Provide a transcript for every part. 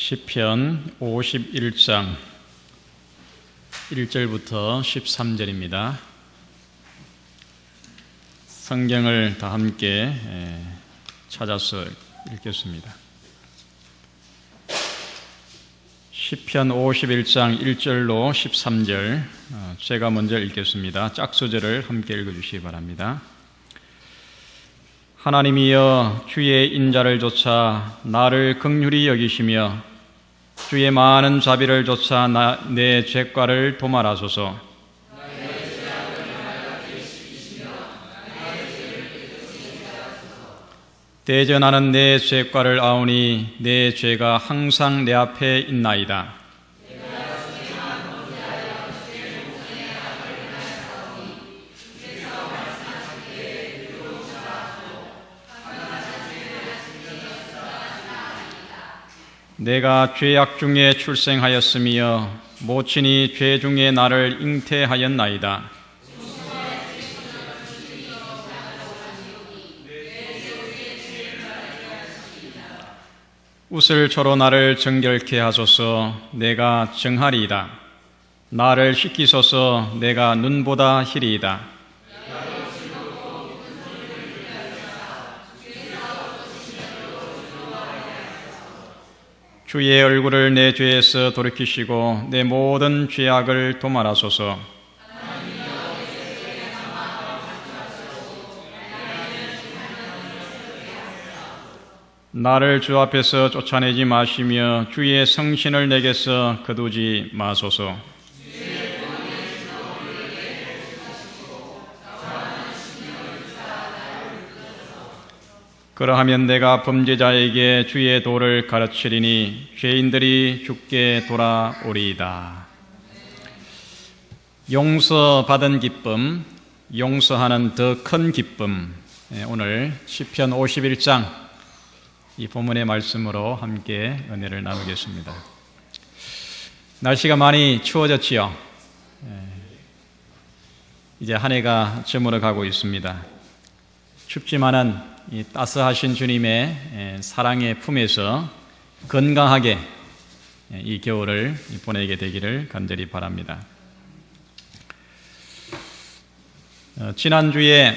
시편 51장 1절부터 13절입니다. 성경을 다 함께 찾아서 읽겠습니다. 시편 51장 1절로 13절 제가 먼저 읽겠습니다. 짝수절을 함께 읽어주시기 바랍니다. 하나님이여 주의 인자를 좇아 나를 긍휼히 여기시며 주의 많은 자비를 좇아 내 죄과를 도말하소서. 대전하는 내 죄과를 아오니 내 죄가 항상 내 앞에 있나이다. 내가 죄악 중에 출생하였으며 모친이 죄 중에 나를 잉태하였나이다. 웃을초로 나를 정결케 하소서. 내가 정하리이다. 나를 씻기소서. 내가 눈보다 희리이다. 주의 얼굴을 내 죄에서 돌이키시고 내 모든 죄악을 도말하소서. 나를 주 앞에서 쫓아내지 마시며 주의 성신을 내게서 거두지 마소서. 그러하면 내가 범죄자에게 주의 도를 가르치리니 죄인들이 주께 돌아오리이다. 용서받은 기쁨, 용서하는 더 큰 기쁨. 오늘 시편 51장 이 본문의 말씀으로 함께 은혜를 나누겠습니다. 날씨가 많이 추워졌지요. 이제 한 해가 저물어 가고 있습니다. 춥지만은 이 따스하신 주님의 사랑의 품에서 건강하게 이 겨울을 보내게 되기를 간절히 바랍니다. 지난주에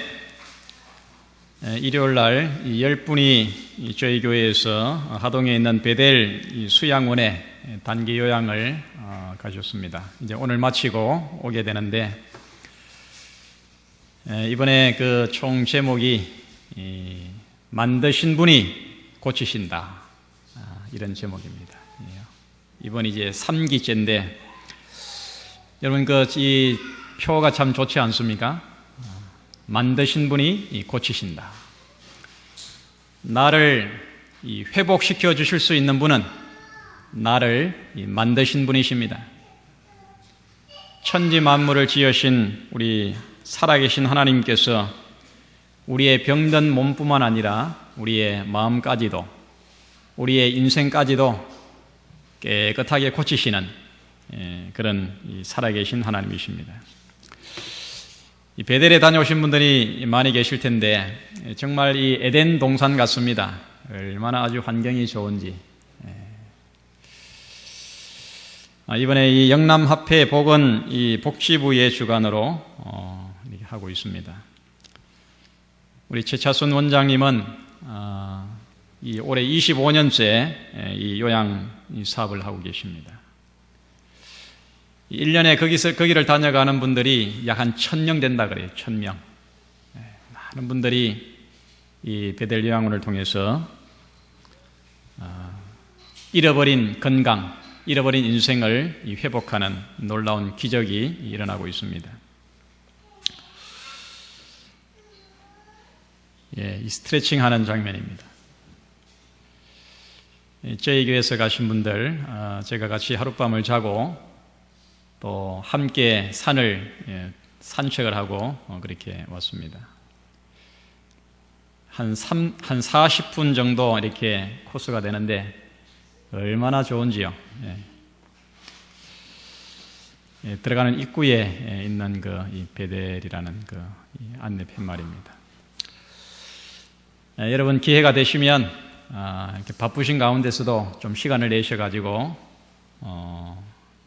일요일 날 10분이 저희 교회에서 하동에 있는 베델 수양원에 단기 요양을 가셨습니다. 이제 오늘 마치고 오게 되는데 이번에 그 총 제목이 만드신 분이 고치신다, 이런 제목입니다. 이번 이제 3기째인데 여러분 이 표가 참 좋지 않습니까? 만드신 분이 고치신다. 나를 회복시켜 주실 수 있는 분은 나를 만드신 분이십니다. 천지 만물을 지으신 우리 살아계신 하나님께서 우리의 병든 몸뿐만 아니라 우리의 마음까지도, 우리의 인생까지도 깨끗하게 고치시는 그런 살아계신 하나님이십니다. 이 베델에 다녀오신 분들이 많이 계실 텐데 정말 이 에덴 동산 같습니다. 얼마나 아주 환경이 좋은지. 이번에 이 영남합회 복은 이 복지부의 주관으로 이렇게 하고 있습니다. 우리 최차순 원장님은 이 올해 25년째 이 요양 사업을 하고 계십니다. 1년에 거기를 다녀가는 분들이 약 한 1,000명 된다 그래요. 1,000명. 많은 분들이 이 베델 요양원을 통해서 잃어버린 건강, 잃어버린 인생을 회복하는 놀라운 기적이 일어나고 있습니다. 이 스트레칭 하는 장면입니다. 저희 교회에서 가신 분들, 제가 같이 하룻밤을 자고 또 함께 산책을 하고 그렇게 왔습니다. 한 40분 정도 이렇게 코스가 되는데 얼마나 좋은지요. 들어가는 입구에 있는 이 베델이라는 이 안내 팻말입니다. 여러분 기회가 되시면 이렇게 바쁘신 가운데서도 좀 시간을 내셔가지고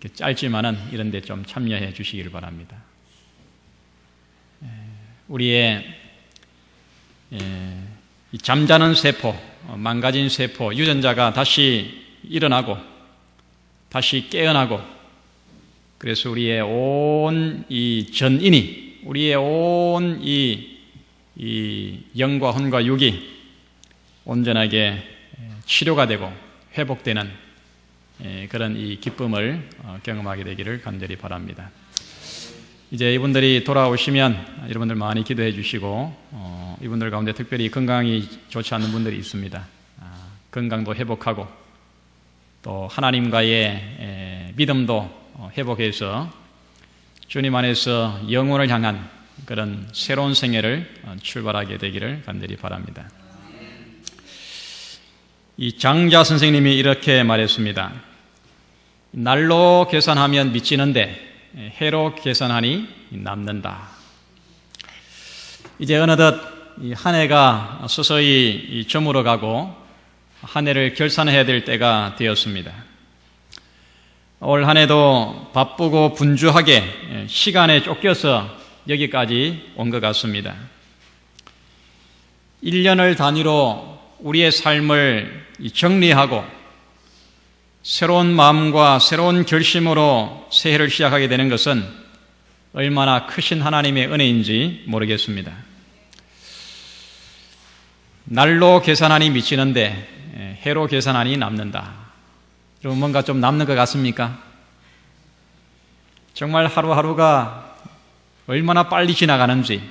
이렇게 짧지만은 이런 데 좀 참여해 주시길 바랍니다. 우리의 이 잠자는 세포, 망가진 세포, 유전자가 다시 일어나고 다시 깨어나고, 그래서 우리의 온 이 전인이, 우리의 온 이 영과 혼과 육이 온전하게 치료가 되고 회복되는 그런 이 기쁨을 경험하게 되기를 간절히 바랍니다. 이제 이분들이 돌아오시면 여러분들 많이 기도해 주시고, 이분들 가운데 특별히 건강이 좋지 않는 분들이 있습니다. 건강도 회복하고 또 하나님과의 믿음도 회복해서 주님 안에서 영혼을 향한 그런 새로운 생애를 출발하게 되기를 간절히 바랍니다. 이 장자 선생님이 이렇게 말했습니다. 날로 계산하면 미치는데 해로 계산하니 남는다. 이제 어느덧 한 해가 서서히 저물어 가고 한 해를 결산해야 될 때가 되었습니다. 올 한 해도 바쁘고 분주하게 시간에 쫓겨서 여기까지 온 것 같습니다. 1년을 단위로 우리의 삶을 정리하고 새로운 마음과 새로운 결심으로 새해를 시작하게 되는 것은 얼마나 크신 하나님의 은혜인지 모르겠습니다. 날로 계산하니 미치는데 해로 계산하니 남는다. 여러분, 뭔가 좀 남는 것 같습니까? 정말 하루하루가 얼마나 빨리 지나가는지,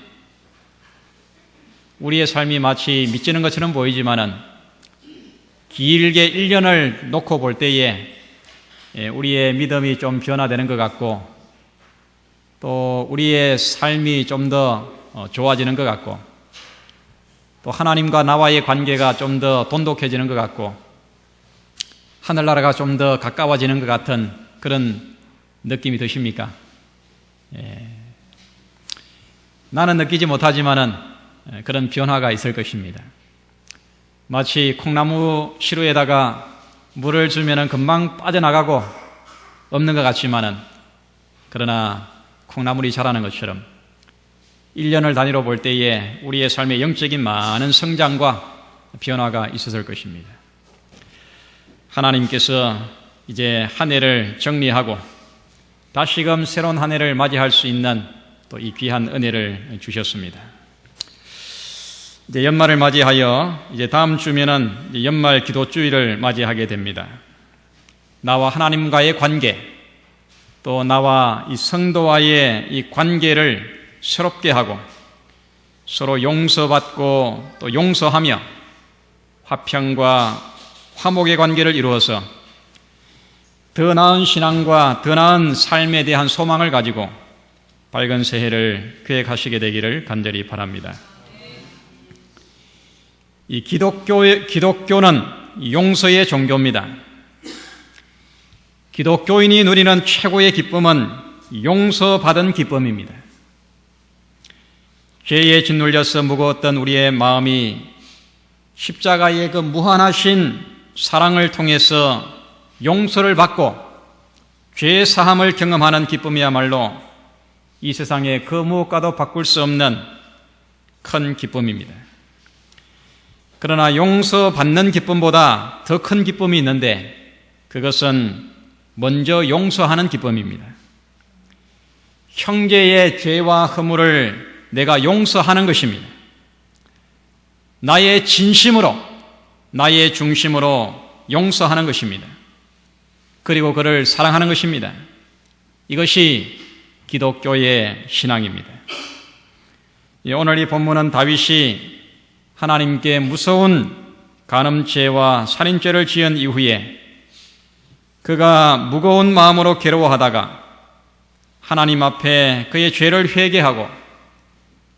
우리의 삶이 마치 미치는 것처럼 보이지만은 길게 1년을 놓고 볼 때에 우리의 믿음이 좀 변화되는 것 같고, 또 우리의 삶이 좀 더 좋아지는 것 같고, 또 하나님과 나와의 관계가 좀 더 돈독해지는 것 같고, 하늘나라가 좀 더 가까워지는 것 같은 그런 느낌이 드십니까? 나는 느끼지 못하지만은 그런 변화가 있을 것입니다. 마치 콩나무 시루에다가 물을 주면은 금방 빠져나가고 없는 것 같지만은, 그러나 콩나물이 자라는 것처럼 1년을 단위로 볼 때에 우리의 삶의 영적인 많은 성장과 변화가 있었을 것입니다. 하나님께서 이제 한 해를 정리하고 다시금 새로운 한 해를 맞이할 수 있는 또 이 귀한 은혜를 주셨습니다. 이제 연말을 맞이하여 이제 다음 주면은 연말 기도주일을 맞이하게 됩니다. 나와 하나님과의 관계, 또 나와 이 성도와의 이 관계를 새롭게 하고 서로 용서받고 또 용서하며 화평과 화목의 관계를 이루어서 더 나은 신앙과 더 나은 삶에 대한 소망을 가지고 밝은 새해를 계획하시게 되기를 간절히 바랍니다. 이 기독교는 용서의 종교입니다. 기독교인이 누리는 최고의 기쁨은 용서받은 기쁨입니다. 죄에 짓눌려서 무거웠던 우리의 마음이 십자가의 그 무한하신 사랑을 통해서 용서를 받고 죄 사함을 경험하는 기쁨이야말로 이 세상의 그 무엇과도 바꿀 수 없는 큰 기쁨입니다. 그러나 용서받는 기쁨보다 더 큰 기쁨이 있는데, 그것은 먼저 용서하는 기쁨입니다. 형제의 죄와 허물을 내가 용서하는 것입니다. 나의 진심으로, 나의 중심으로 용서하는 것입니다. 그리고 그를 사랑하는 것입니다. 이것이 기독교의 신앙입니다. 오늘 이 본문은 다윗이 하나님께 무서운 간음죄와 살인죄를 지은 이후에 그가 무거운 마음으로 괴로워하다가 하나님 앞에 그의 죄를 회개하고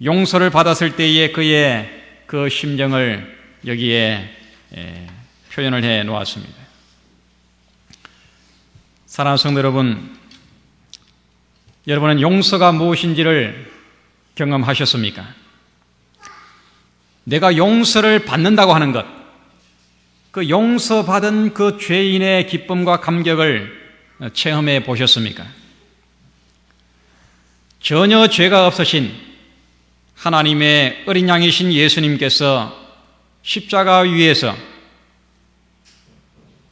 용서를 받았을 때의 그의 그 심정을 여기에 표현을 해 놓았습니다. 사랑하는 성도 여러분, 여러분은 용서가 무엇인지를 경험하셨습니까? 내가 용서를 받는다고 하는 것, 그 용서받은 그 죄인의 기쁨과 감격을 체험해 보셨습니까? 전혀 죄가 없으신 하나님의 어린 양이신 예수님께서 십자가 위에서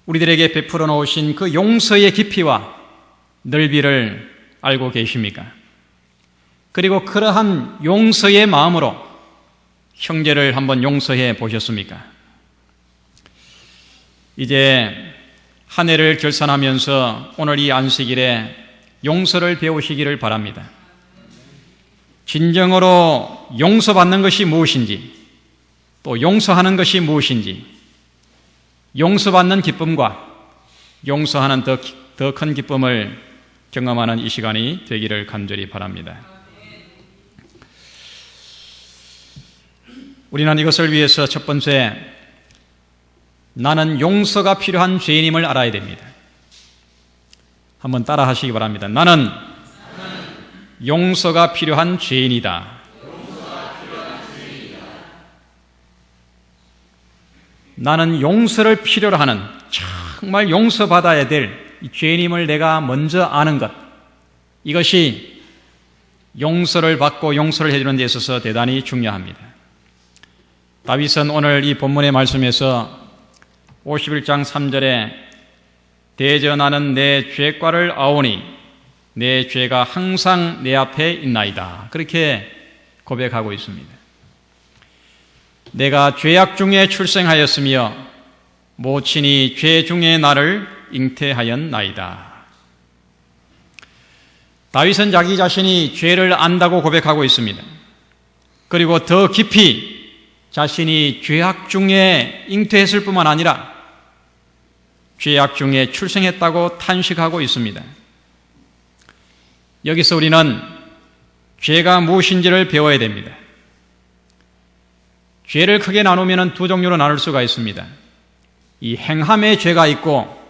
우리들에게 베풀어 놓으신 그 용서의 깊이와 넓이를 알고 계십니까? 그리고 그러한 용서의 마음으로 형제를 한번 용서해 보셨습니까? 이제 한 해를 결산하면서 오늘 이 안식일에 용서를 배우시기를 바랍니다. 진정으로 용서받는 것이 무엇인지, 또 용서하는 것이 무엇인지, 용서받는 기쁨과 용서하는 더 큰 기쁨을 경험하는 이 시간이 되기를 간절히 바랍니다. 우리는 이것을 위해서 첫 번째, 나는 용서가 필요한 죄인임을 알아야 됩니다. 한번 따라 하시기 바랍니다. 나는 용서가 필요한 죄인이다. 나는 용서를 필요로 하는, 정말 용서받아야 될 이 죄인임을 내가 먼저 아는 것, 이것이 용서를 받고 용서를 해주는 데 있어서 대단히 중요합니다. 다윗은 오늘 이 본문의 말씀에서 51장 3절에 대전하는 내 죄과를 아오니 내 죄가 항상 내 앞에 있나이다, 그렇게 고백하고 있습니다. 내가 죄악 중에 출생하였으며 모친이 죄 중에 나를 잉태하였나이다. 다윗은 자기 자신이 죄를 안다고 고백하고 있습니다. 그리고 더 깊이 자신이 죄악 중에 잉태했을 뿐만 아니라 죄악 중에 출생했다고 탄식하고 있습니다. 여기서 우리는 죄가 무엇인지를 배워야 됩니다. 죄를 크게 나누면 두 종류로 나눌 수가 있습니다. 이 행함의 죄가 있고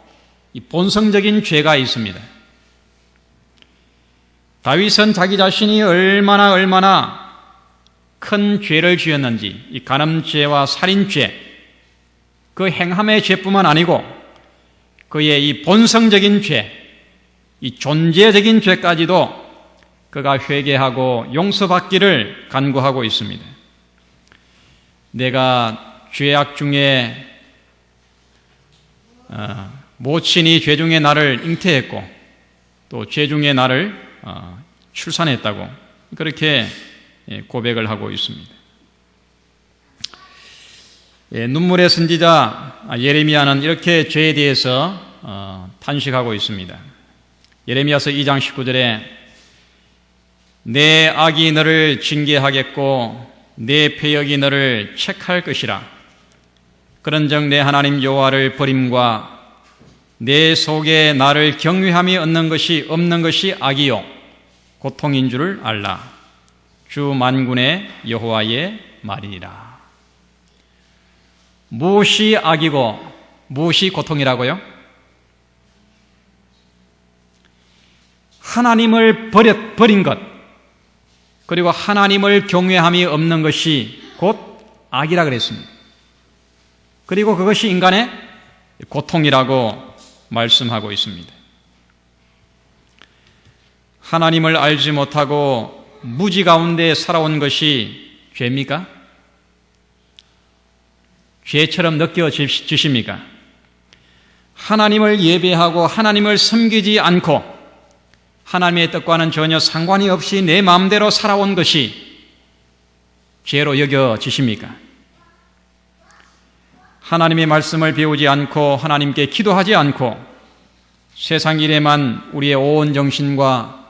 이 본성적인 죄가 있습니다. 다윗은 자기 자신이 얼마나 큰 죄를 지었는지, 이 간음죄와 살인죄, 그 행함의 죄뿐만 아니고 그의 이 본성적인 죄, 이 존재적인 죄까지도 그가 회개하고 용서받기를 간구하고 있습니다. 내가 죄악 중에 모친이 죄 중에 나를 잉태했고 또 죄 중에 나를 출산했다고 그렇게 고백을 하고 있습니다. 눈물의 선지자 예레미야는 이렇게 죄에 대해서 탄식하고 있습니다. 예레미야서 2장 19절에 내 악이 너를 징계하겠고 내 패역이 너를 책할 것이라. 그런즉 내 하나님 여호와를 버림과 내 속에 나를 경외함이 없는 것이 악이요 고통인 줄을 알라. 주 만군의 여호와의 말이니라. 무엇이 악이고 무엇이 고통이라고요? 하나님을 버린 것, 그리고 하나님을 경외함이 없는 것이 곧 악이라 그랬습니다. 그리고 그것이 인간의 고통이라고 말씀하고 있습니다. 하나님을 알지 못하고 무지 가운데 살아온 것이 죄입니까? 죄처럼 느껴지십니까? 하나님을 예배하고 하나님을 섬기지 않고 하나님의 뜻과는 전혀 상관이 없이 내 마음대로 살아온 것이 죄로 여겨지십니까? 하나님의 말씀을 배우지 않고 하나님께 기도하지 않고 세상 일에만 우리의 온 정신과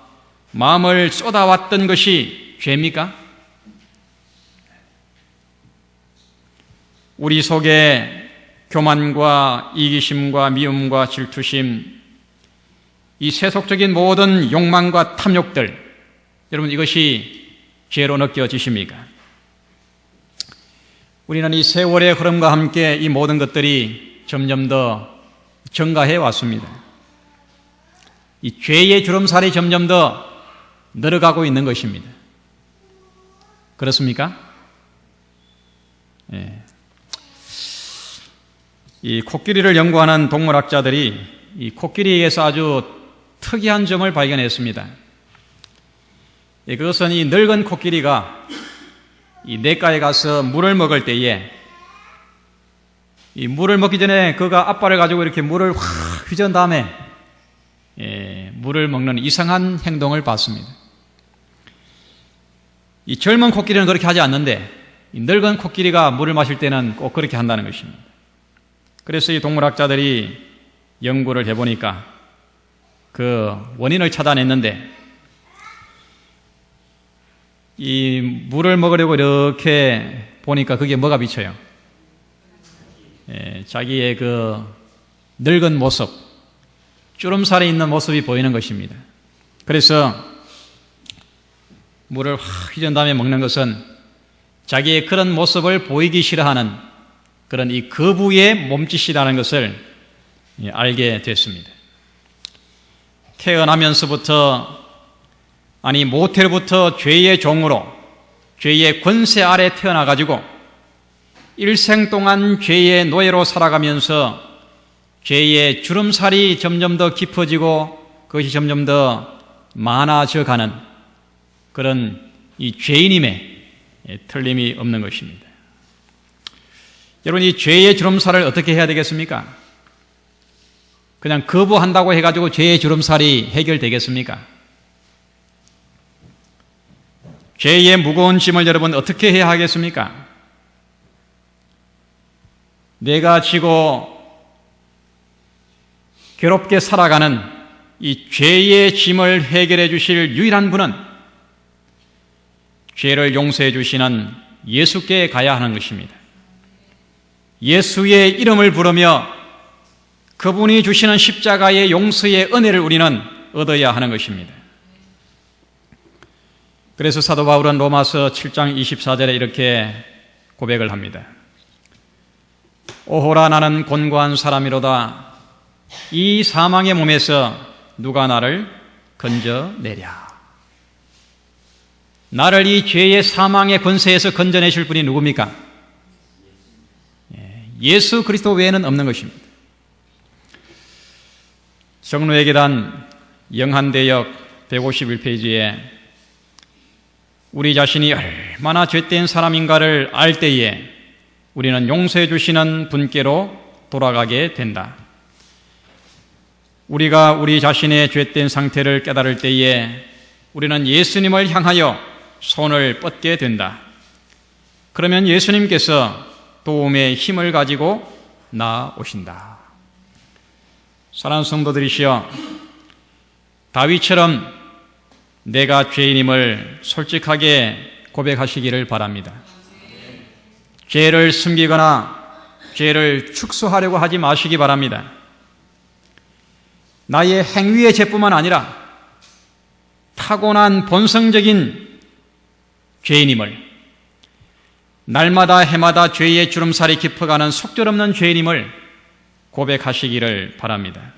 마음을 쏟아왔던 것이 죄입니까? 우리 속에 교만과 이기심과 미움과 질투심, 이 세속적인 모든 욕망과 탐욕들, 여러분 이것이 죄로 느껴지십니까? 우리는 이 세월의 흐름과 함께 이 모든 것들이 점점 더 증가해 왔습니다. 이 죄의 주름살이 점점 더 늘어가고 있는 것입니다. 그렇습니까? 예. 이 코끼리를 연구하는 동물학자들이 이 코끼리에서 아주 특이한 점을 발견했습니다. 그것은 이 늙은 코끼리가 이 냇가에 가서 물을 먹을 때에 이 물을 먹기 전에 그가 앞발을 가지고 이렇게 물을 확 휘저은 다음에 물을 먹는 이상한 행동을 봤습니다. 이 젊은 코끼리는 그렇게 하지 않는데 이 늙은 코끼리가 물을 마실 때는 꼭 그렇게 한다는 것입니다. 그래서 이 동물학자들이 연구를 해보니까 그 원인을 찾아냈는데 이 물을 먹으려고 이렇게 보니까 그게 뭐가 비쳐요? 자기의 그 늙은 모습, 주름살이 있는 모습이 보이는 것입니다. 그래서 물을 확 휘저은 다음에 먹는 것은 자기의 그런 모습을 보이기 싫어하는 그런 이 거부의 몸짓이라는 것을 알게 됐습니다. 태어나면서부터 모태로부터 죄의 종으로 죄의 권세 아래 태어나가지고 일생 동안 죄의 노예로 살아가면서 죄의 주름살이 점점 더 깊어지고 그것이 점점 더 많아져 가는 그런 이 죄인임에 틀림이 없는 것입니다. 여러분, 이 죄의 주름살을 어떻게 해야 되겠습니까? 그냥 거부한다고 해가지고 죄의 주름살이 해결되겠습니까? 죄의 무거운 짐을 여러분 어떻게 해야 하겠습니까? 내가 지고 괴롭게 살아가는 이 죄의 짐을 해결해 주실 유일한 분은 죄를 용서해 주시는 예수께 가야 하는 것입니다. 예수의 이름을 부르며 그분이 주시는 십자가의 용서의 은혜를 우리는 얻어야 하는 것입니다. 그래서 사도 바울은 로마서 7장 24절에 이렇게 고백을 합니다. 오호라, 나는 곤고한 사람이로다. 이 사망의 몸에서 누가 나를 건져내랴. 나를 이 죄의 사망의 권세에서 건져내실 분이 누굽니까? 예수 그리스도 외에는 없는 것입니다. 정로의 계단 영한대역 151페이지에 우리 자신이 얼마나 죄된 사람인가를 알 때에 우리는 용서해 주시는 분께로 돌아가게 된다. 우리가 우리 자신의 죄된 상태를 깨달을 때에 우리는 예수님을 향하여 손을 뻗게 된다. 그러면 예수님께서 도움의 힘을 가지고 나오신다. 사랑하는 성도들이시여, 다윗처럼 내가 죄인임을 솔직하게 고백하시기를 바랍니다. 죄를 숨기거나 죄를 축소하려고 하지 마시기 바랍니다. 나의 행위의 죄뿐만 아니라 타고난 본성적인 죄인임을, 날마다 해마다 죄의 주름살이 깊어가는 속절없는 죄인임을 고백하시기를 바랍니다.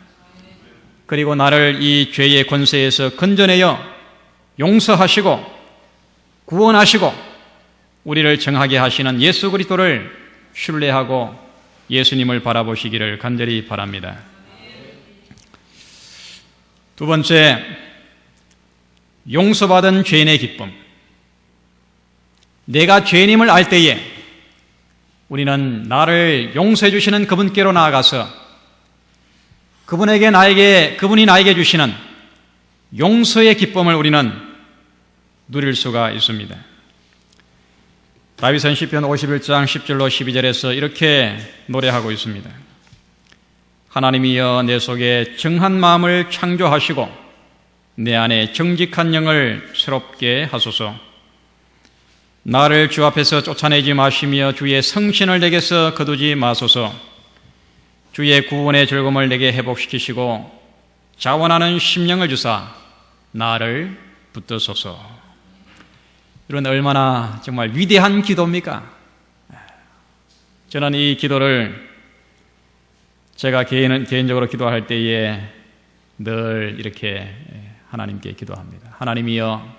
그리고 나를 이 죄의 권세에서 건져내어 용서하시고 구원하시고 우리를 정하게 하시는 예수 그리스도를 신뢰하고 예수님을 바라보시기를 간절히 바랍니다. 두 번째, 용서받은 죄인의 기쁨. 내가 죄인임을 알 때에 우리는 나를 용서해 주시는 그분께로 나아가서 그분이 나에게 주시는 용서의 기쁨을 우리는 누릴 수가 있습니다. 다윗은 시편 51장 10절로 12절에서 이렇게 노래하고 있습니다. 하나님이여, 내 속에 정한 마음을 창조하시고 내 안에 정직한 영을 새롭게 하소서. 나를 주 앞에서 쫓아내지 마시며 주의 성신을 내게서 거두지 마소서. 주의 구원의 즐거움을 내게 회복시키시고 자원하는 심령을 주사 나를 붙드소서. 이런 얼마나 정말 위대한 기도입니까? 저는 이 기도를 제가 개인적으로 기도할 때에 늘 이렇게 하나님께 기도합니다. 하나님이여,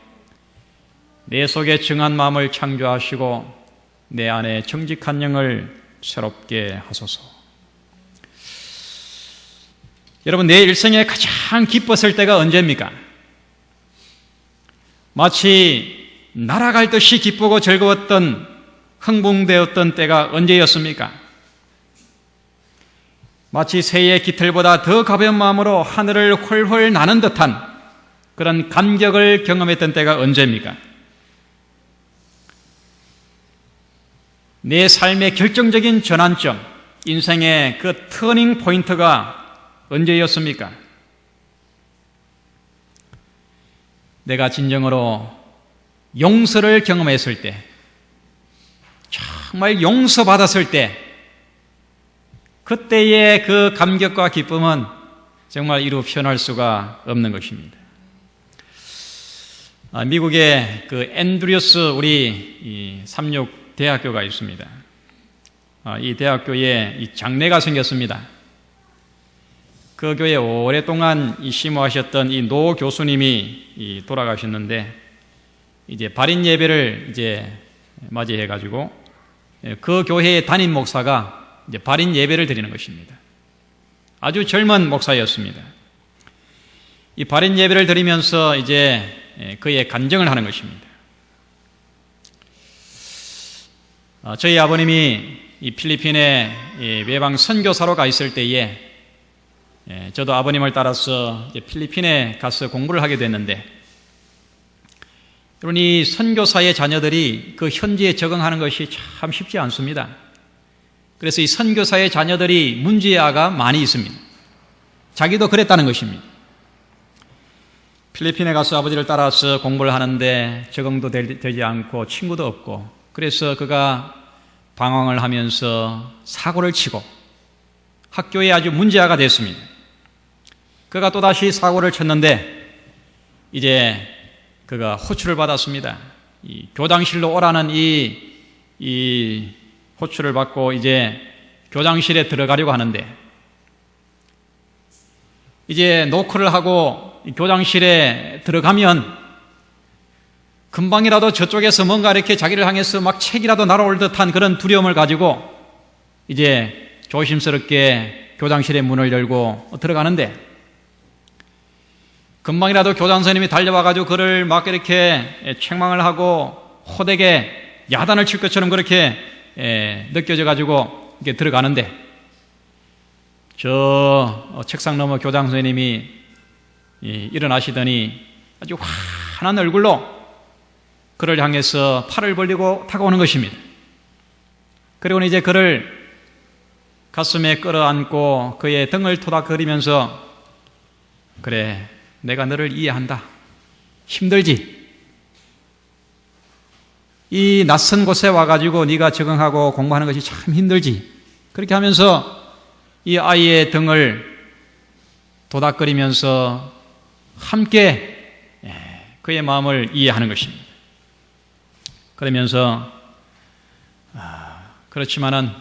내 속에 정한 마음을 창조하시고 내 안에 정직한 영을 새롭게 하소서. 여러분, 내 일생에 가장 기뻤을 때가 언제입니까? 마치 날아갈 듯이 기쁘고 즐거웠던, 흥분되었던 때가 언제였습니까? 마치 새의 깃털보다 더 가벼운 마음으로 하늘을 훨훨 나는 듯한 그런 감격을 경험했던 때가 언제입니까? 내 삶의 결정적인 전환점, 인생의 그 터닝 포인트가 언제였습니까? 내가 진정으로 용서를 경험했을 때, 정말 용서받았을 때, 그때의 그 감격과 기쁨은 정말 이루 표현할 수가 없는 것입니다. 미국의 그 앤드류스 우리 36 대학교가 있습니다. 이 대학교에 이 장례가 생겼습니다. 그 교회에 오랫동안 심호하셨던 이 노 교수님이 돌아가셨는데, 이제 발인 예배를 이제 맞이해가지고 그 교회의 담임 목사가 이제 발인 예배를 드리는 것입니다. 아주 젊은 목사였습니다. 이 발인 예배를 드리면서 이제 그의 간증을 하는 것입니다. 저희 아버님이 이 필리핀에 외방 선교사로 가 있을 때에 저도 아버님을 따라서 필리핀에 가서 공부를 하게 됐는데, 여러분, 이 선교사의 자녀들이 그 현지에 적응하는 것이 참 쉽지 않습니다. 그래서 이 선교사의 자녀들이 문제아가 많이 있습니다. 자기도 그랬다는 것입니다. 필리핀에 가서 아버지를 따라서 공부를 하는데 적응도 되지 않고 친구도 없고, 그래서 그가 방황을 하면서 사고를 치고 학교에 아주 문제아가 됐습니다. 그가 또다시 사고를 쳤는데 이제 그가 호출을 받았습니다. 이 교장실로 오라는 이 호출을 받고 이제 교장실에 들어가려고 하는데, 이제 노크를 하고 교장실에 들어가면 금방이라도 저쪽에서 뭔가 이렇게 자기를 향해서 막 책이라도 날아올 듯한 그런 두려움을 가지고 이제 조심스럽게 교장실의 문을 열고 들어가는데, 금방이라도 교장 선생님이 달려와가지고 그를 막 이렇게 책망을 하고 호되게 야단을 칠 것처럼 그렇게 느껴져가지고 이렇게 들어가는데, 저 책상 너머 교장 선생님이 일어나시더니 아주 환한 얼굴로 그를 향해서 팔을 벌리고 다가오는 것입니다. 그리고는 이제 그를 가슴에 끌어안고 그의 등을 토닥거리면서, 그래, 내가 너를 이해한다. 힘들지? 이 낯선 곳에 와가지고 네가 적응하고 공부하는 것이 참 힘들지? 그렇게 하면서 이 아이의 등을 도닥거리면서 함께 그의 마음을 이해하는 것입니다. 그러면서 그렇지만은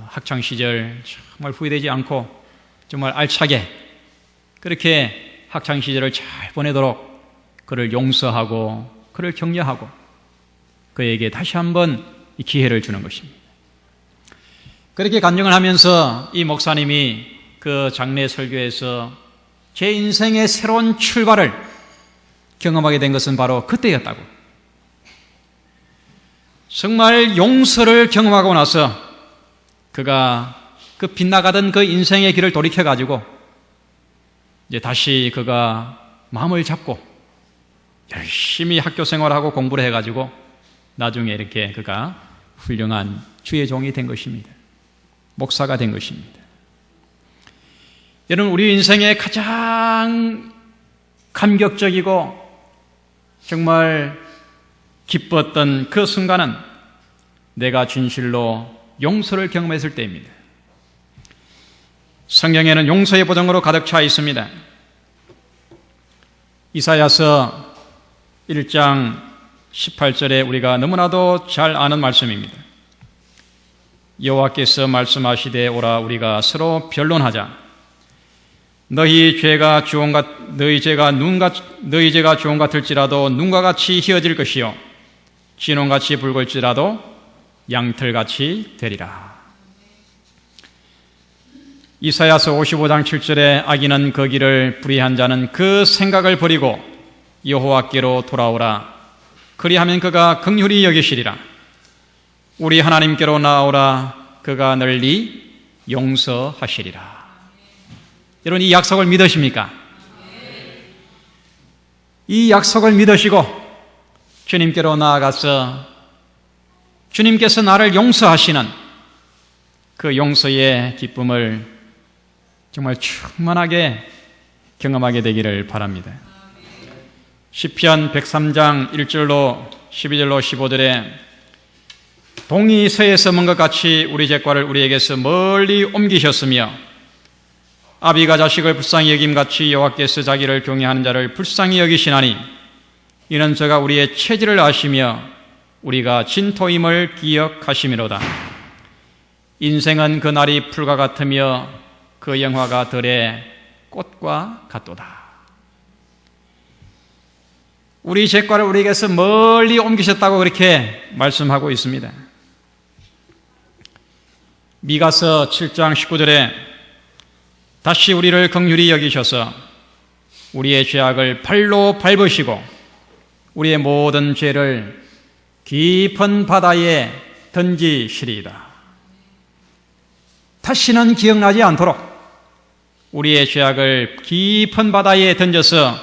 학창시절 정말 후회되지 않고 정말 알차게 그렇게 학창시절을 잘 보내도록 그를 용서하고 그를 격려하고 그에게 다시 한번 이 기회를 주는 것입니다. 그렇게 간증을 하면서 이 목사님이 그 장례 설교에서 제 인생의 새로운 출발을 경험하게 된 것은 바로 그때였다고. 정말 용서를 경험하고 나서 그가 그 빗나가던 그 인생의 길을 돌이켜가지고 이제 다시 그가 마음을 잡고 열심히 학교 생활하고 공부를 해가지고 나중에 이렇게 그가 훌륭한 주의 종이 된 것입니다. 목사가 된 것입니다. 여러분, 우리 인생의 가장 감격적이고 정말 기뻤던 그 순간은 내가 진실로 용서를 경험했을 때입니다. 성경에는 용서의 보증으로 가득 차 있습니다. 이사야서 1장 18절에 우리가 너무나도 잘 아는 말씀입니다. 여호와께서 말씀하시되 오라 우리가 서로 변론하자. 너희 죄가 주홍 같을지라도 눈과 같이 희어질 것이요 진홍같이 붉을지라도 양털같이 되리라. 이사야서 55장 7절에 악인은 그 길을 불의한 자는 그 생각을 버리고 여호와께로 돌아오라. 그리하면 그가 긍휼히 여기시리라. 우리 하나님께로 나오라. 그가 널리 용서하시리라. 여러분, 이 약속을 믿으십니까? 이 약속을 믿으시고 주님께로 나아가서 주님께서 나를 용서하시는 그 용서의 기쁨을 정말 충만하게 경험하게 되기를 바랍니다. 시편 103장 1절로 12절로 15절에 동이 서에서 먼 것 같이 우리 죄과를 우리에게서 멀리 옮기셨으며 아비가 자식을 불쌍히 여김같이 여호와께서 자기를 경외하는 자를 불쌍히 여기시나니 이는 저가 우리의 체질을 아시며 우리가 진토임을 기억하심이로다. 인생은 그 날이 풀과 같으며 그 영화가 들의 꽃과 같도다. 우리 죄과를 우리에게서 멀리 옮기셨다고 그렇게 말씀하고 있습니다. 미가서 7장 19절에 다시 우리를 긍휼히 여기셔서 우리의 죄악을 발로 밟으시고 우리의 모든 죄를 깊은 바다에 던지시리이다. 다시는 기억나지 않도록 우리의 죄악을 깊은 바다에 던져서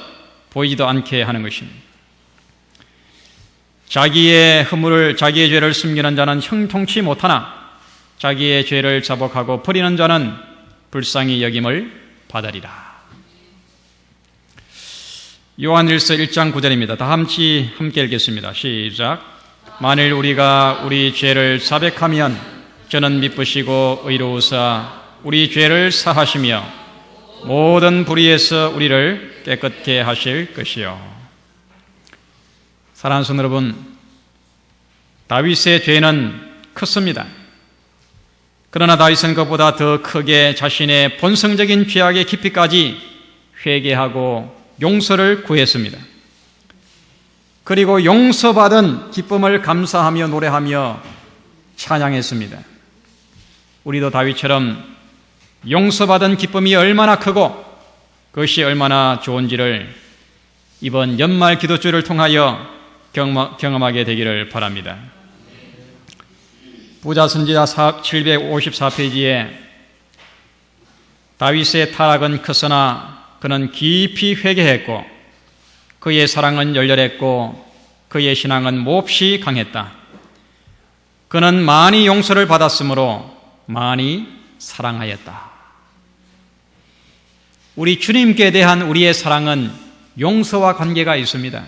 보이지도 않게 하는 것입니다. 자기의 죄를 숨기는 자는 형통치 못하나 자기의 죄를 자복하고 버리는 자는 불쌍히 여김을 받으리라. 요한일서 1장 9절입니다. 다 함께 읽겠습니다. 시작. 만일 우리가 우리 죄를 자백하면 저는 미쁘시고 의로우사 우리 죄를 사하시며 모든 불의에서 우리를 깨끗게 하실 것이요. 사랑하는 성도 여러분, 다윗의 죄는 컸습니다. 그러나 다윗은 그보다 더 크게 자신의 본성적인 죄악의 깊이까지 회개하고 용서를 구했습니다. 그리고 용서받은 기쁨을 감사하며 노래하며 찬양했습니다. 우리도 다윗처럼 용서받은 기쁨이 얼마나 크고 그것이 얼마나 좋은지를 이번 연말 기도주를 통하여 경험하게 되기를 바랍니다. 부자 선지자 754페이지에 다윗의 타락은 컸으나 그는 깊이 회개했고 그의 사랑은 열렬했고 그의 신앙은 몹시 강했다. 그는 많이 용서를 받았으므로 많이 사랑하였다. 우리 주님께 대한 우리의 사랑은 용서와 관계가 있습니다.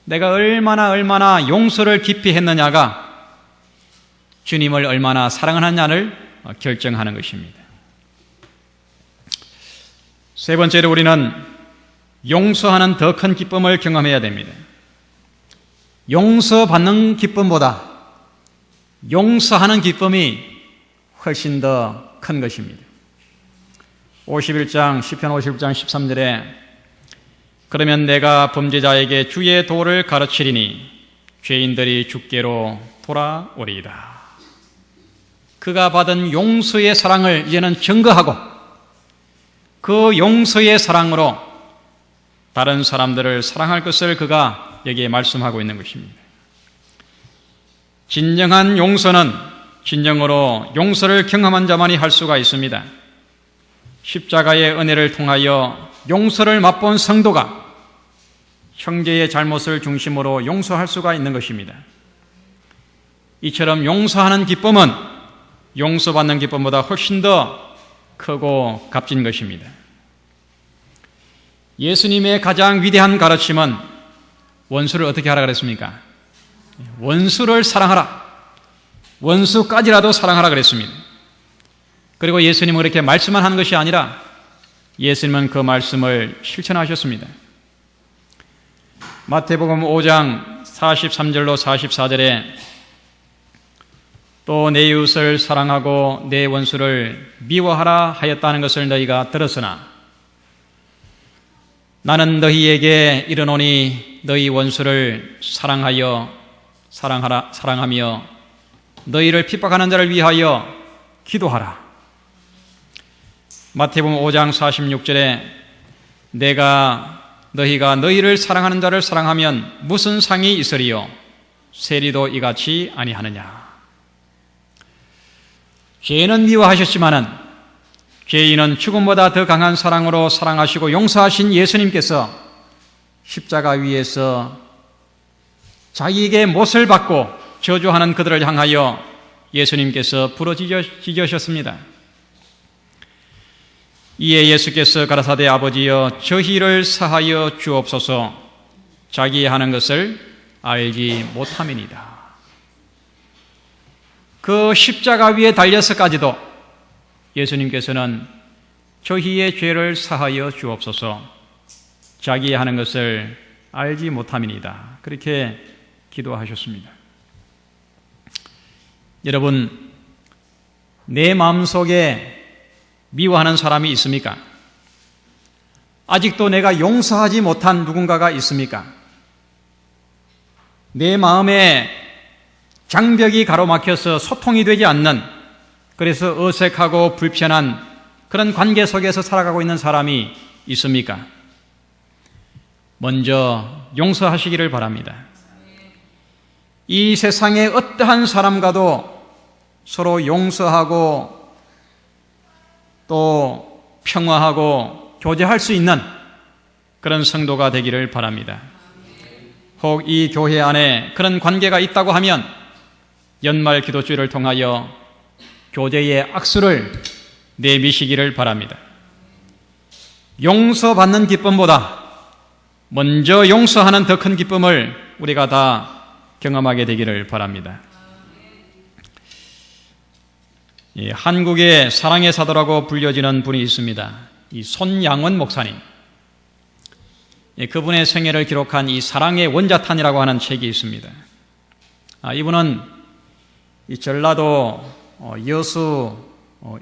내가 얼마나 용서를 깊이 했느냐가 주님을 얼마나 사랑하느냐를 결정하는 것입니다. 세 번째로 우리는 용서하는 더 큰 기쁨을 경험해야 됩니다. 용서받는 기쁨보다 용서하는 기쁨이 훨씬 더 큰 것입니다. 51장, 시편 51장 13절에 그러면 내가 범죄자에게 주의 도를 가르치리니 죄인들이 주께로 돌아오리이다. 그가 받은 용서의 사랑을 이제는 증거하고 그 용서의 사랑으로 다른 사람들을 사랑할 것을 그가 여기에 말씀하고 있는 것입니다. 진정한 용서는 진정으로 용서를 경험한 자만이 할 수가 있습니다. 십자가의 은혜를 통하여 용서를 맛본 성도가 형제의 잘못을 중심으로 용서할 수가 있는 것입니다. 이처럼 용서하는 기쁨은 용서받는 기쁨보다 훨씬 더 크고 값진 것입니다. 예수님의 가장 위대한 가르침은 원수를 어떻게 하라 그랬습니까? 원수를 사랑하라. 원수까지라도 사랑하라 그랬습니다. 그리고 예수님은 그렇게 말씀만 하는 것이 아니라 예수님은 그 말씀을 실천하셨습니다. 마태복음 5장 43절로 44절에 또 내 이웃을 사랑하고 내 원수를 미워하라 하였다는 것을 너희가 들었으나 나는 너희에게 이르노니 너희 원수를 사랑하며 너희를 핍박하는 자를 위하여 기도하라. 마태복음 5장 46절에 너희가 너희를 사랑하는 자를 사랑하면 무슨 상이 있으리요? 세리도 이같이 아니하느냐. 죄인은 미워하셨지만은 죄인은 죽음보다 더 강한 사랑으로 사랑하시고 용서하신 예수님께서 십자가 위에서 자기에게 못을 받고 저주하는 그들을 향하여 예수님께서 부르짖으셨습니다. 이에 예수께서 가라사대 아버지여 저희를 사하여 주옵소서 자기 하는 것을 알지 못함이니이다. 그 십자가 위에 달려서까지도 예수님께서는 저희의 죄를 사하여 주옵소서 자기 하는 것을 알지 못함이니이다. 그렇게 기도하셨습니다. 여러분, 내 마음속에 미워하는 사람이 있습니까? 아직도 내가 용서하지 못한 누군가가 있습니까? 내 마음에 장벽이 가로막혀서 소통이 되지 않는, 그래서 어색하고 불편한 그런 관계 속에서 살아가고 있는 사람이 있습니까? 먼저 용서하시기를 바랍니다. 이 세상의 어떠한 사람과도 서로 용서하고 또 평화하고 교제할 수 있는 그런 성도가 되기를 바랍니다. 혹 이 교회 안에 그런 관계가 있다고 하면 연말 기도주일을 통하여 교제의 악수를 내미시기를 바랍니다. 용서받는 기쁨보다 먼저 용서하는 더 큰 기쁨을 우리가 다 경험하게 되기를 바랍니다. 한국의 사랑의 사도라고 불려지는 분이 있습니다. 이 손양원 목사님. 그분의 생애를 기록한 이 사랑의 원자탄이라고 하는 책이 있습니다. 이분은 이 전라도 여수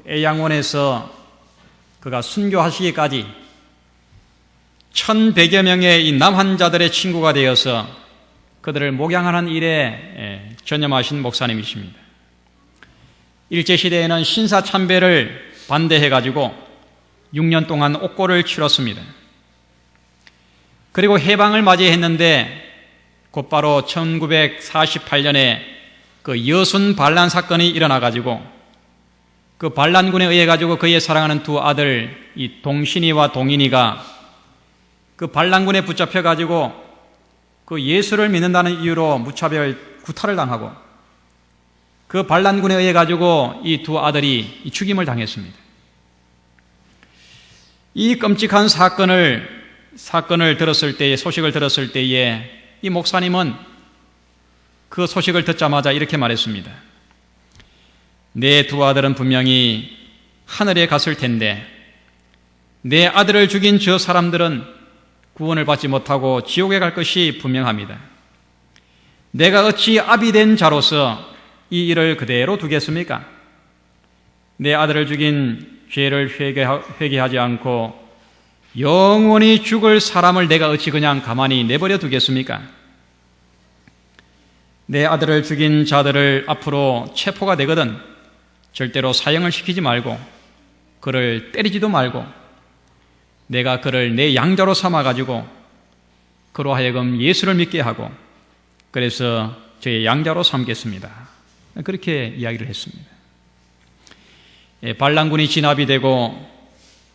애양원에서 그가 순교하시기까지 1,100여 명의 이 남 환자들의 친구가 되어서 그들을 목양하는 일에 전념하신 목사님이십니다. 일제시대에는 신사참배를 반대해가지고 6년 동안 옥고를 치렀습니다. 그리고 해방을 맞이했는데 곧바로 1948년에 그 여순 반란 사건이 일어나가지고 그 반란군에 의해 가지고 그의 사랑하는 두 아들 이 동신이와 동인이가 그 반란군에 붙잡혀가지고 그 예수를 믿는다는 이유로 무차별 구타를 당하고 그 반란군에 의해 가지고 이 두 아들이 죽임을 당했습니다. 이 끔찍한 사건을 들었을 때에, 소식을 들었을 때에 이 목사님은 그 소식을 듣자마자 이렇게 말했습니다. 내 두 아들은 분명히 하늘에 갔을 텐데 내 아들을 죽인 저 사람들은 구원을 받지 못하고 지옥에 갈 것이 분명합니다. 내가 어찌 아비 된 자로서 이 일을 그대로 두겠습니까? 내 아들을 죽인 죄를 회개하지 않고 영원히 죽을 사람을 내가 어찌 그냥 가만히 내버려 두겠습니까? 내 아들을 죽인 자들을 앞으로 체포가 되거든 절대로 사형을 시키지 말고 그를 때리지도 말고 내가 그를 내 양자로 삼아가지고 그로 하여금 예수를 믿게 하고 그래서 저의 양자로 삼겠습니다. 그렇게 이야기를 했습니다. 반란군이 진압이 되고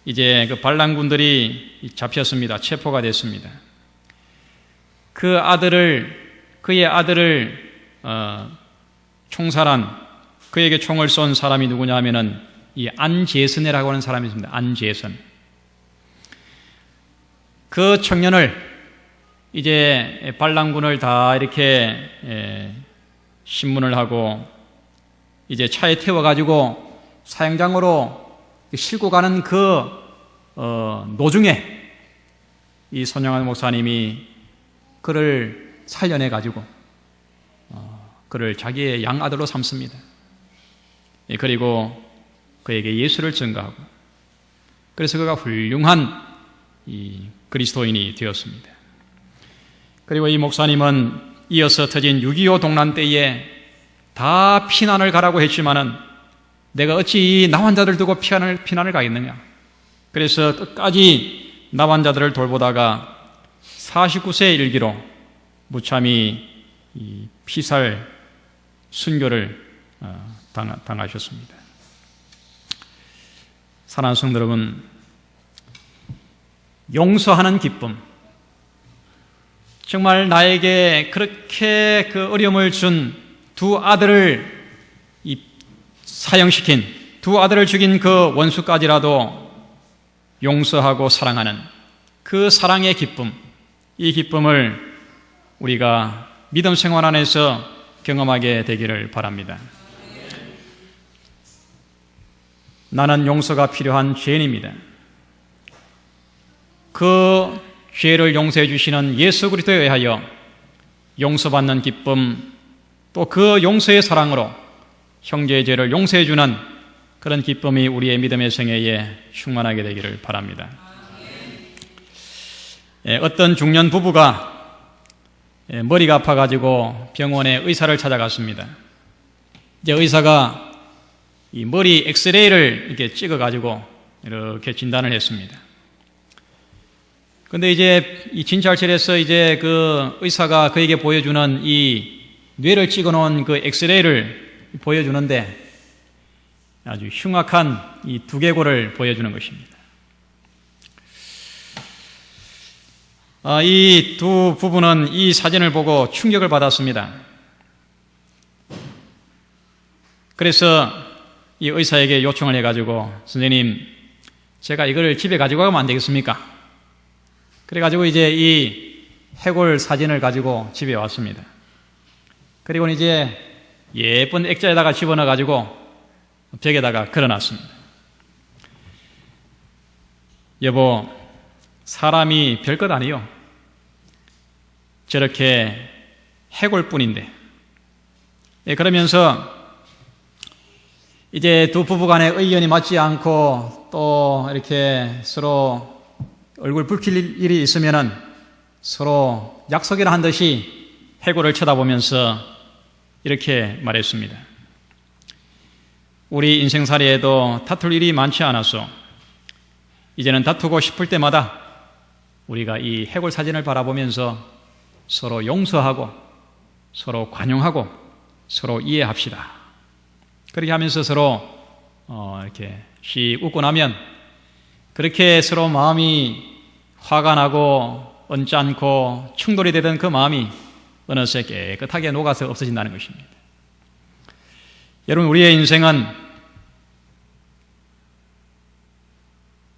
이제 그 반란군들이 잡혔습니다. 체포가 됐습니다. 그의 아들을 총살한 그에게 총을 쏜 사람이 누구냐 하면은 이 안재선이라고 하는 사람이 있습니다. 안재선. 그 청년을 이제 반란군을 다 이렇게 신문을 하고 이제 차에 태워가지고 사형장으로 싣고 가는 그 노중에 이 손양원 목사님이 그를 살려내가지고 그를 자기의 양아들로 삼습니다. 그리고 그에게 예수를 증거하고 그래서 그가 훌륭한 이 그리스도인이 되었습니다. 그리고 이 목사님은 이어서 터진 6.25 동란 때에 다 피난을 가라고 했지만은 내가 어찌 이 남환자들 두고 피난을 가겠느냐? 그래서 끝까지 나환자들을 돌보다가 49세에 일기로 무참히 피살 순교를 당하셨습니다. 사랑하는 성도 여러분, 용서하는 기쁨, 정말 나에게 그렇게 그 어려움을 준 두 아들을 사형시킨, 두 아들을 죽인 그 원수까지라도 용서하고 사랑하는 그 사랑의 기쁨, 이 기쁨을 우리가 믿음 생활 안에서 경험하게 되기를 바랍니다. 나는 용서가 필요한 죄인입니다. 그 죄를 용서해 주시는 예수 그리스도에 의하여 용서받는 기쁨, 또 그 용서의 사랑으로 형제의 죄를 용서해 주는 그런 기쁨이 우리의 믿음의 생애에 충만하게 되기를 바랍니다. 어떤 중년 부부가 머리가 아파가지고 병원에 의사를 찾아갔습니다. 이제 의사가 이 머리 엑스레이를 이렇게 찍어가지고 이렇게 진단을 했습니다. 근데 이제 이 진찰실에서 이제 그 의사가 그에게 보여주는 이 뇌를 찍어놓은 그 엑스레이를 보여주는데 아주 흉악한 이 두개골을 보여주는 것입니다. 이 두 부부는 이 사진을 보고 충격을 받았습니다. 그래서 이 의사에게 요청을 해가지고, 선생님, 제가 이걸 집에 가지고 가면 안 되겠습니까? 그래가지고 이제 이 해골 사진을 가지고 집에 왔습니다. 그리고 이제 예쁜 액자에다가 집어넣어가지고 벽에다가 걸어놨습니다. 여보, 사람이 별것 아니요. 저렇게 해골뿐인데. 그러면서 이제 두 부부 간의 의견이 맞지 않고 또 이렇게 서로 얼굴 붉힐 일이 있으면은 서로 약속이라 한 듯이 해골을 쳐다보면서 이렇게 말했습니다. 우리 인생살이에도 다툴 일이 많지 않아서 이제는 다투고 싶을 때마다 우리가 이 해골 사진을 바라보면서 서로 용서하고 서로 관용하고 서로 이해합시다. 그렇게 하면서 서로 이렇게 씩 웃고 나면 그렇게 서로 마음이 화가 나고 언짢고 충돌이 되던 그 마음이 어느새 깨끗하게 녹아서 없어진다는 것입니다. 여러분, 우리의 인생은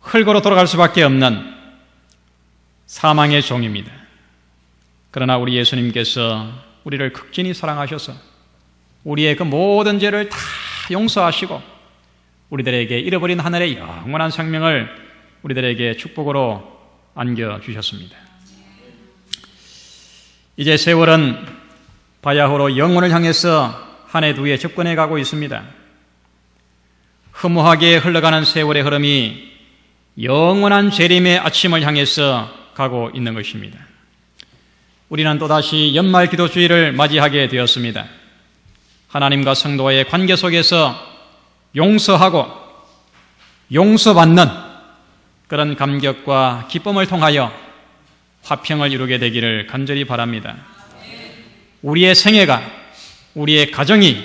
흙으로 돌아갈 수밖에 없는 사망의 종입니다. 그러나 우리 예수님께서 우리를 극진히 사랑하셔서 우리의 그 모든 죄를 다 용서하시고 우리들에게 잃어버린 하늘의 영원한 생명을 우리들에게 축복으로 안겨주셨습니다. 이제 세월은 바야흐로 영원을 향해서 한 해 두 해 접근해 가고 있습니다. 허무하게 흘러가는 세월의 흐름이 영원한 재림의 아침을 향해서 가고 있는 것입니다. 우리는 또다시 연말 기도주의를 맞이하게 되었습니다. 하나님과 성도와의 관계 속에서 용서하고 용서받는 그런 감격과 기쁨을 통하여 화평을 이루게 되기를 간절히 바랍니다. 우리의 생애가, 우리의 가정이,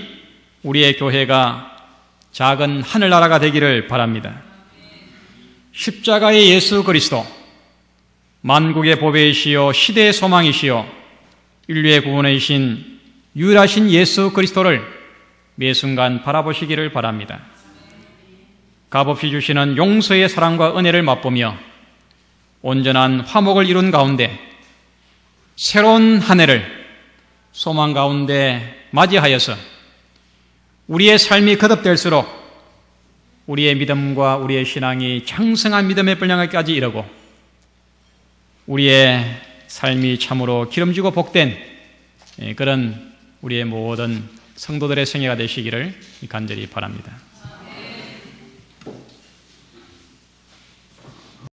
우리의 교회가 작은 하늘나라가 되기를 바랍니다. 십자가의 예수 그리스도, 만국의 보배이시요 시대의 소망이시요 인류의 구원이신 유일하신 예수 그리스도를 매 순간 바라보시기를 바랍니다. 값없이 주시는 용서의 사랑과 은혜를 맛보며 온전한 화목을 이룬 가운데 새로운 한 해를 소망 가운데 맞이하여서 우리의 삶이 거듭될수록 우리의 믿음과 우리의 신앙이 장성한 믿음의 분량까지 이르고 우리의 삶이 참으로 기름지고 복된 그런 우리의 모든 성도들의 생애가 되시기를 간절히 바랍니다.